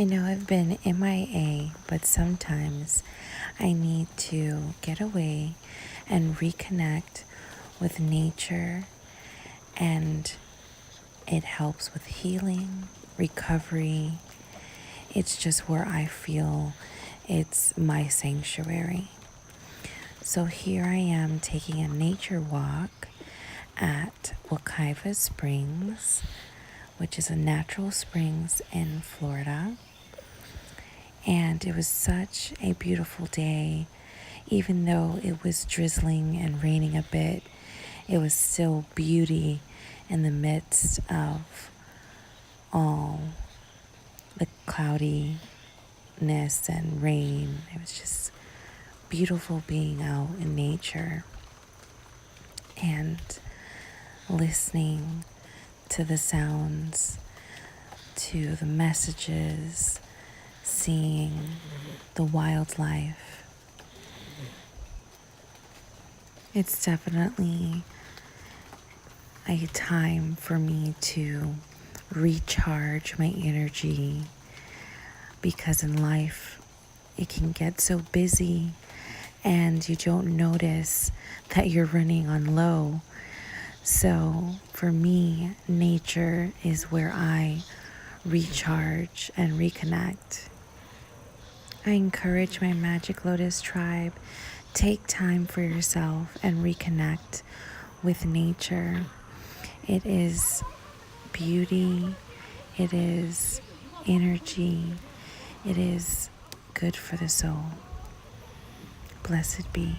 I know I've been MIA, but sometimes I need to get away and reconnect with nature, and it helps with healing, recovery. It's just where I feel it's my sanctuary. So here I am taking a nature walk at Wakaiva Springs, which is a natural springs in Florida. And it was such a beautiful day. Even though it was drizzling and raining a bit, it was still beauty in the midst of all the cloudiness and rain. It was just beautiful being out in nature and listening to the sounds, to the messages, seeing the wildlife. It's definitely a time for me to recharge my energy, because in life it can get so busy and you don't notice that you're running on low. So for me, nature is where I recharge and reconnect. I encourage my Magick Lotus tribe, take time for yourself and reconnect with nature. It is beauty, it is energy, it is good for the soul. Blessed be.